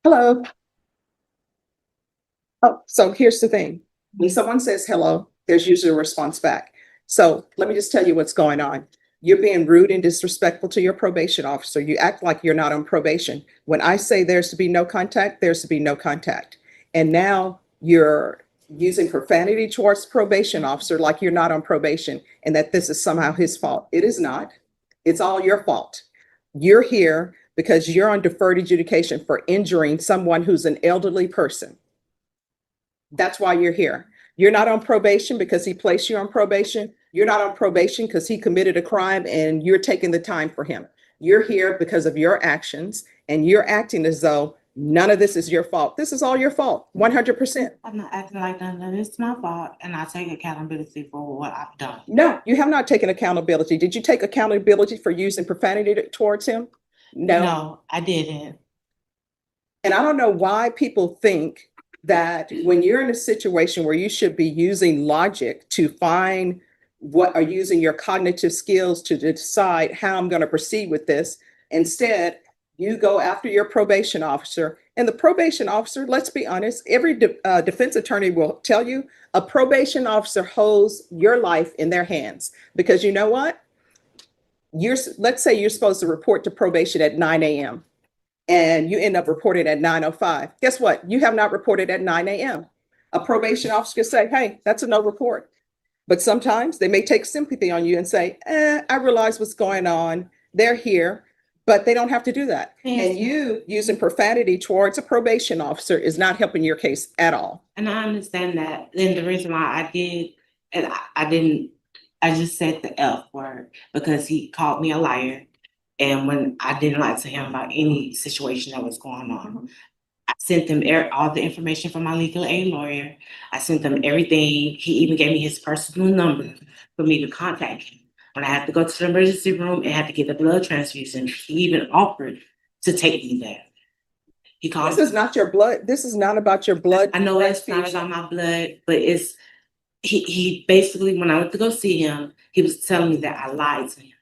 Hello. Oh, so here's the thing. When someone says hello, there's usually a response back. So let me just tell you what's going on. You're being rude and disrespectful to your probation officer. You act like you're not on probation. When I say there's to be no contact, there's to be no contact. And now you're using profanity towards the probation officer like you're not on probation and that this is somehow his fault. It is not. It's all your fault. You're here because you're on deferred adjudication for injuring someone who's an elderly person. That's why you're here. You're not on probation because he placed you on probation. You're not on probation because he committed a crime and you're taking the time for him. You're here because of your actions and you're acting as though none of this is your fault. This is all your fault, 100%. I'm not acting like none of it's my fault, and I take accountability for what I've done. No, you have not taken accountability. Did you take accountability for using profanity towards him? No. No, I didn't. And I don't know why people think that when you're in a situation where you should be using logic to find what are using your cognitive skills to decide how I'm going to proceed with this, instead, you go after your probation officer. And the probation officer, let's be honest, every defense attorney will tell you a probation officer holds your life in their hands because you know what? Let's say you're supposed to report to probation at 9 a.m. and you end up reporting at 9:05. Guess what? You have not reported at 9 a.m. A probation officer can say, hey, that's a no report. But sometimes they may take sympathy on you and say, I realize what's going on. They're here, but they don't have to do that. Yes. And you using profanity towards a probation officer is not helping your case at all. And I understand that. And the reason why I did, and I didn't, I just said the F word because he called me a liar. And when I didn't lie to him about any situation that was going on, I sent them all the information from my legal aid lawyer. I sent them everything. He even gave me his personal number for me to contact him. When I had to go to the emergency room and had to get a blood transfusion, he even offered to take me there. He called. This is not your blood. This is not about your blood. I know it's not about my blood, but it's he basically, when I went to go see him, he was telling me that I lied to him,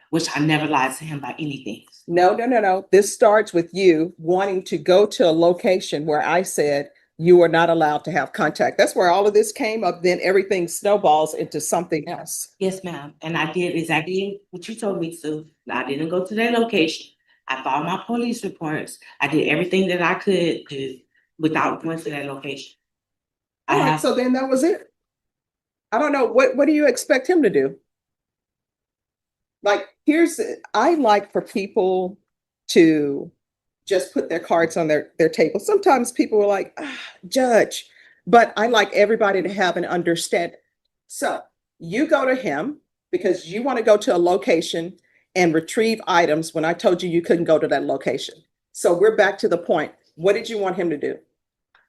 which I never lied to him about anything. No. This starts with you wanting to go to a location where I said you are not allowed to have contact. That's where all of this came up. Then everything snowballs into something else. Yes, ma'am. And I did exactly what you told me to. I didn't go to that location. I filed my police reports. I did everything that I could do without going to that location. All right, so then that was it. I don't know. What do you expect him to do? Like, I like for people to just put their cards on their table. Sometimes people are like, judge, but I like everybody to have an understanding. So you go to him because you want to go to a location and retrieve items when I told you you couldn't go to that location. So we're back to the point. What did you want him to do?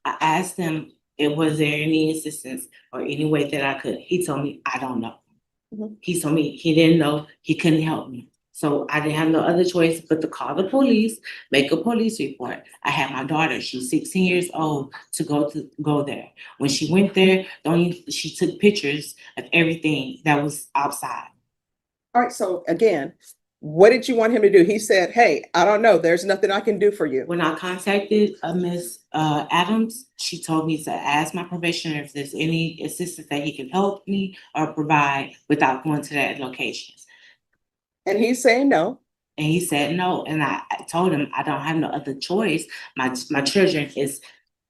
I asked him, was there any assistance or any way that I could? He told me, I don't know. He told me he didn't know, he couldn't help me. So I didn't have no other choice but to call the police, make a police report. I had my daughter, she's 16 years old, to go there. When she went there, she took pictures of everything that was outside. All right, so again, what did you want him to do? He said, hey, I don't know, there's nothing I can do for you. When I contacted Miss Adams, she told me to ask my probationer if there's any assistance that he can help me or provide without going to that location. And he's saying no. And he said no. And I told him I don't have no other choice. My children is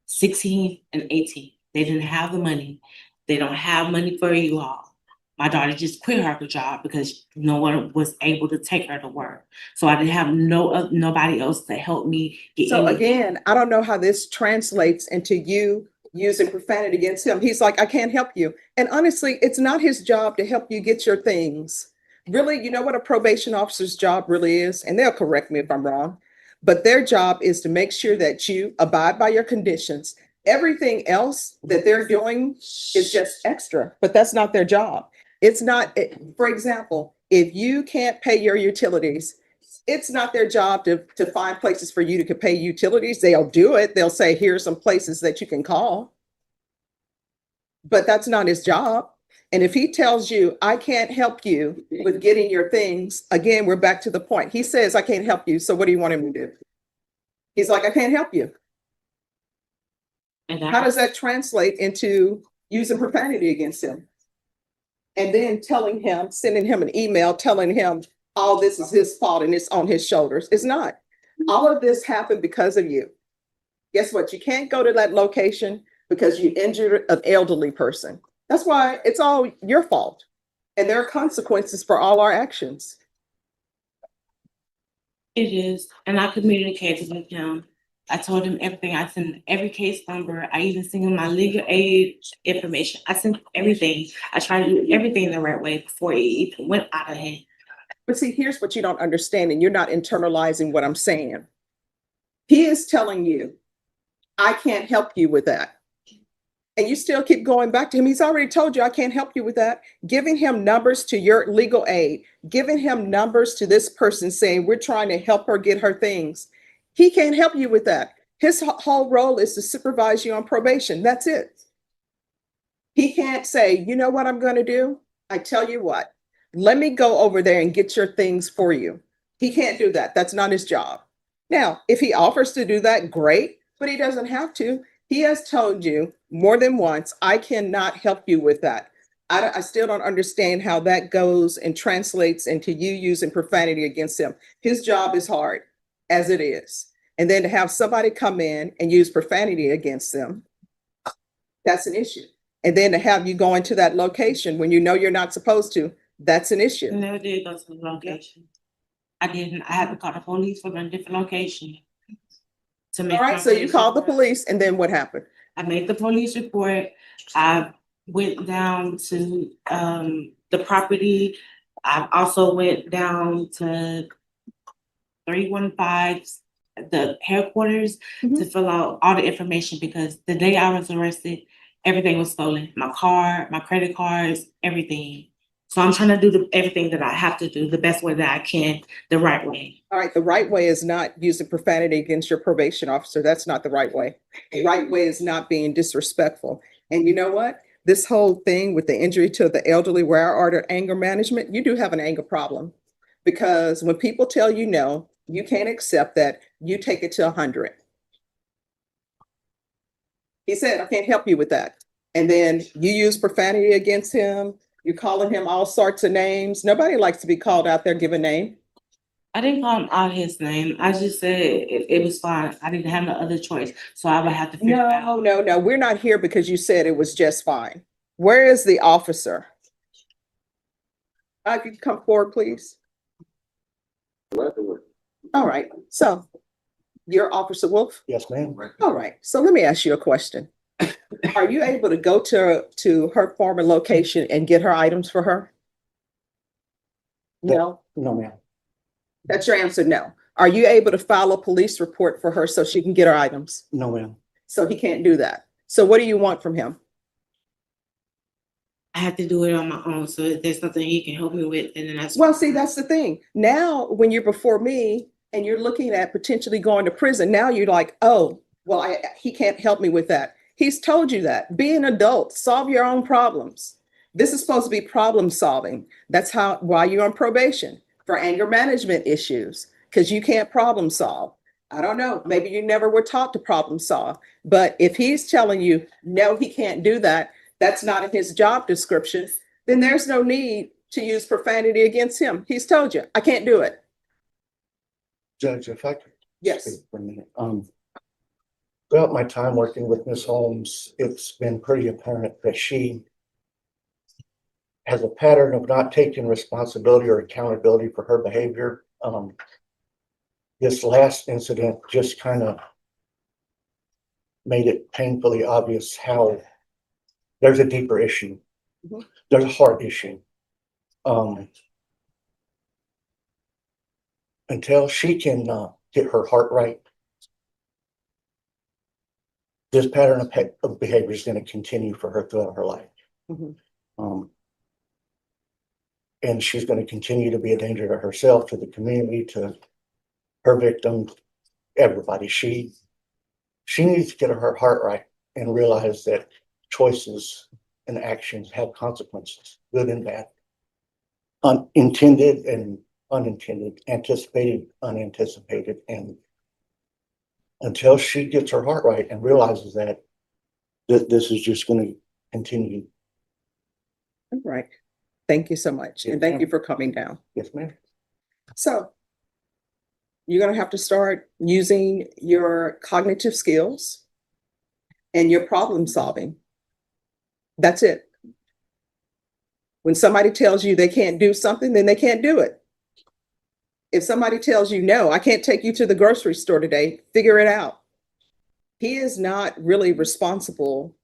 16 and 18. They didn't have the money. They don't have money for you all. My daughter just quit her job because no one was able to take her to work. So I didn't have nobody else to help me get. So again, I don't know how this translates into you using profanity against him. He's like, I can't help you. And honestly, it's not his job to help you get your things. Really, you know what a probation officer's job really is? And they'll correct me if I'm wrong, but their job is to make sure that you abide by your conditions. Everything else that they're doing is just extra, but that's not their job. It's not, for example, if you can't pay your utilities, it's not their job to find places for you to pay utilities. They'll do it. They'll say, here's some places that you can call. But that's not his job. And if he tells you, I can't help you with getting your things, again, we're back to the point. He says, I can't help you. So what do you want him to do? He's like, I can't help you. And How does that translate into using profanity against him? And then telling him, sending him an email, telling him all this is his fault and it's on his shoulders. It's not. All of this happened because of you. Guess what? You can't go to that location because you injured an elderly person. That's why it's all your fault. And there are consequences for all our actions. It is, and I communicated with him. I told him everything. I sent every case number. I even sent him my legal aid information. I sent everything. I tried to do everything the right way before it even went out of hand. But see, here's what you don't understand, and you're not internalizing what I'm saying. He is telling you, I can't help you with that. And you still keep going back to him. He's already told you, I can't help you with that. Giving him numbers to your legal aid, giving him numbers to this person saying, we're trying to help her get her things. He can't help you with that. His whole role is to supervise you on probation. That's it. He can't say, you know what I'm going to do? I tell you what, let me go over there and get your things for you. He can't do that. That's not his job. Now, if he offers to do that, great, but he doesn't have to. He has told you more than once, I cannot help you with that. I still don't understand how that goes and translates into you using profanity against him. His job is hard as it is. And then to have somebody come in and use profanity against them, that's an issue. And then to have you go into that location when you know you're not supposed to, that's an I issue. never did go to the location. I didn't. I had to call the police from a different location. To make All right, so you called the police and then what happened? I made the police report. I went down to the property. I also went down to 315, the headquarters, to fill out all the information because the day I was arrested, everything was stolen. My car, my credit cards, everything. So I'm trying to do everything that I have to do the best way that I can, the right way. All right, the right way is not using profanity against your probation officer. That's not the right way. The right way is not being disrespectful. And you know what? This whole thing with the injury to the elderly, where I ordered anger management, you do have an anger problem. Because when people tell you no, you can't accept that, you take it to 100. He said, I can't help you with that. And then you use profanity against him. You're calling him all sorts of names. Nobody likes to be called out there, give a name. I didn't call him out his name. I just said it was fine. I didn't have no other choice. So I would have to figure it out. No. We're not here because you said it was just fine. Where is the officer? If you could come forward, please. All right. So you're Officer Wolf? Yes, ma'am. All right. So let me ask you a question. Are you able to go to her former location and get her items for her? No, No, ma'am. that's your answer. No. Are you able to file a police report for her so she can get her items? No, ma'am. So he can't do that. So what do you want from him? I had to do it on my own. So if there's something he can help me with, and then that's Well, see, that's the thing. Now, when you're before me and you're looking at potentially going to prison, now you're like, oh, well, he can't help me with that. He's told you that. Be an adult, solve your own problems. This is supposed to be problem solving. That's why you're on probation, for anger management issues, because you can't problem solve. I don't know, maybe you never were taught to problem solve, but if he's telling you, no, he can't do that, that's not in his job description, then there's no need to use profanity against him. He's told you, I can't do it. Judge, if I could Yes. speak for a minute. Throughout my time working with Ms. Holmes, it's been pretty apparent that she has a pattern of not taking responsibility or accountability for her behavior. This last incident just kind of made it painfully obvious how there's a deeper issue. Mhm. There's a heart issue. Until she can get her heart right, this pattern of behavior is going to continue for her throughout her life. Mhm. And she's going to continue to be a danger to herself, to the community, to her victims, everybody. She needs to get her heart right and realize that choices and actions have consequences, good and bad, intended and unintended, anticipated, unanticipated. And until she gets her heart right and realizes that, this is just gonna continue. All right. Thank you so much. And thank you for coming down. Yes, ma'am. So you're going to have to start using your cognitive skills and your problem solving. That's it. When somebody tells you they can't do something, then they can't do it. If somebody tells you, no, I can't take you to the grocery store today, figure it out. He is not really responsible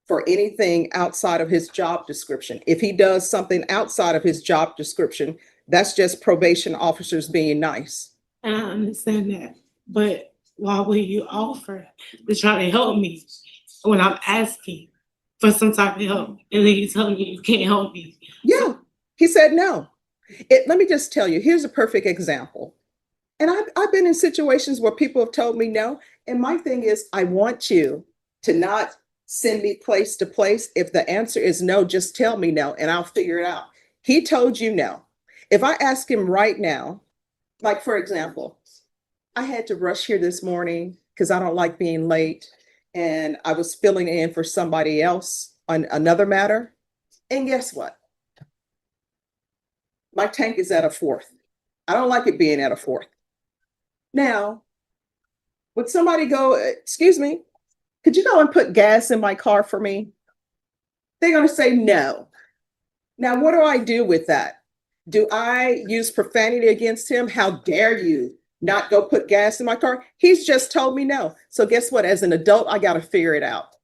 for anything outside of his job description. If he does something outside of his job description, that's just probation officers being nice. And I understand that, but why would you offer to try to help me when I'm asking for some type of help, and then you tell me you can't help me? Yeah, he said no. Let me just tell you, here's a perfect example. And I've been in situations where people have told me no. And my thing is, I want you to not send me place to place. If the answer is no, just tell me no and I'll figure it out. He told you no. If I ask him right now, like for example, I had to rush here this morning because I don't like being late. And I was filling in for somebody else on another matter. And guess what? My tank is at a fourth. I don't like it being at a fourth. Now, would somebody go, excuse me, could you go and put gas in my car for me? They're going to say no. Now, what do I do with that? Do I use profanity against him? How dare you not go put gas in my car? He's just told me no. So guess what? As an adult, I got to figure it out.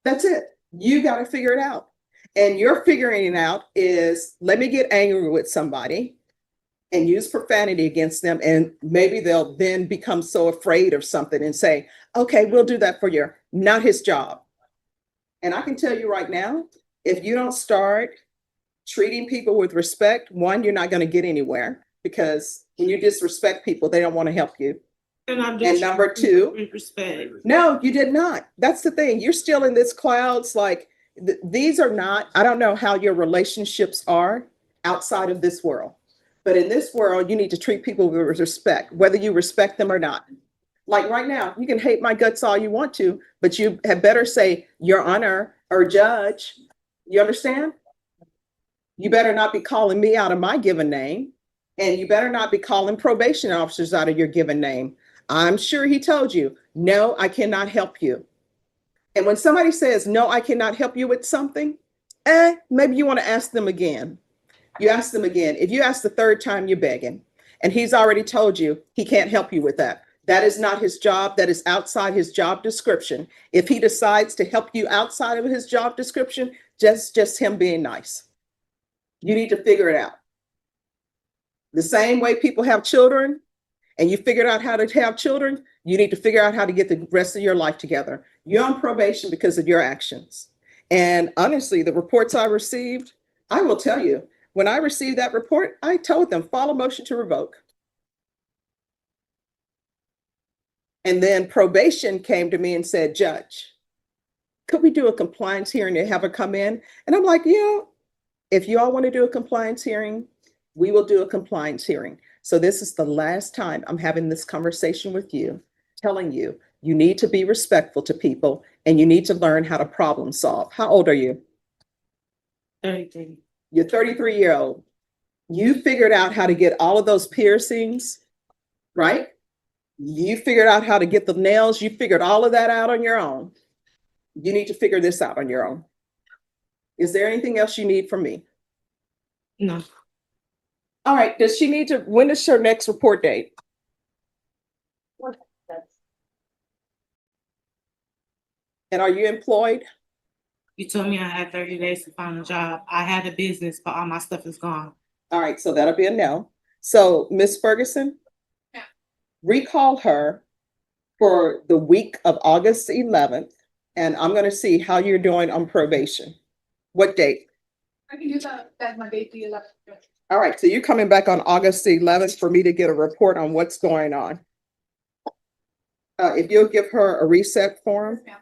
That's it. You got to figure it out. And your figuring it out is, let me get angry with somebody and use profanity against them. And maybe they'll then become so afraid of something and say, okay, we'll do that for you. Not his job. And I can tell you right now, if you don't start treating people with respect, one, you're not going to get anywhere, because when you disrespect people, they don't want to help you. And number two, respect. No, you did not. That's the thing. You're still in this clouds. Like these are not, I don't know how your relationships are outside of this world, but in this world, you need to treat people with respect, whether you respect them or not. Like right now, you can hate my guts all you want to, but you had better say your honor or judge. You understand? You better not be calling me out of my given name, and you better not be calling probation officers out of your given name. I'm sure he told you, no, I cannot help you. And when somebody says, no, I cannot help you with something, maybe you want to ask them again. You ask them again. If you ask the third time, you're begging. And he's already told you he can't help you with that. That is not his job. That is outside his job description. If he decides to help you outside of his job description, just him being nice. You need to figure it out. The same way people have children and you figured out how to have children, you need to figure out how to get the rest of your life together. You're on probation because of your actions. And honestly, the reports I received, I will tell you, when I received that report, I told them, file a motion to revoke. And then probation came to me and said, Judge, could we do a compliance hearing and have her come in? And I'm like, yeah, if you all want to do a compliance hearing, we will do a compliance hearing. So this is the last time I'm having this conversation with you, telling you, you need to be respectful to people and you need to learn how to problem solve. How old are you? 33. You're 33-year-old. You figured out how to get all of those piercings, right? You figured out how to get the nails. You figured all of that out on your own. You need to figure this out on your own. Is there anything else you need from me? No. All right. Does she need to, when is her next report date? And are you employed? You told me I had 30 days to find a job. I had a business, but all my stuff is gone. All right. So that'll be a no. So Miss Ferguson, Yeah. Recall her for the week of August 11th. And I'm going to see how you're doing on probation. What date? I can do that, that's my date, the 11th. All right, so you're coming back on August 11th for me to get a report on what's going on. If you'll give her a reset form. Yes,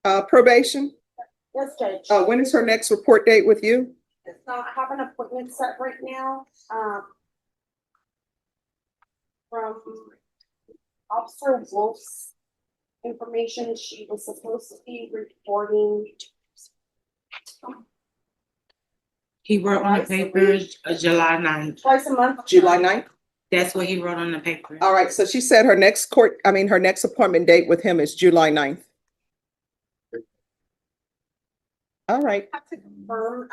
ma'am. Probation, Yes, Judge. when is her next report date with you? It's not, I have an appointment set right now, from Officer Wolf's information. She was supposed to be reporting. He wrote on the paper, July 9th. Twice a month. July 9th? That's what he wrote on the paper. All right, so she said her next her next appointment date with him is July 9th. All right, Have to confirm,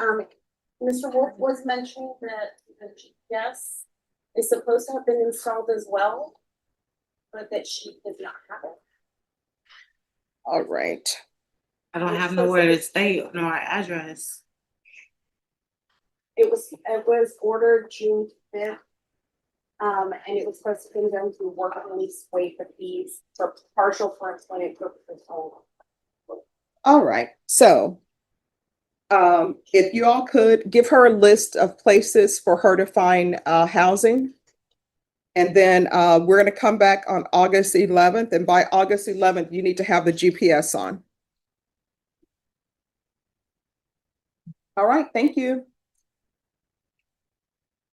Mr. Wolf was mentioning that the GPS is supposed to have been installed as well, but that she did not have it. all right. I don't have nowhere to stay, nor address. It was ordered June 5th. And it was supposed to be done through work release waive the fees for partial for employment purposes only. All right, so if you all could give her a list of places for her to find housing. And then we're gonna come back on August 11th, and by August 11th, you need to have the GPS on. All right, thank you.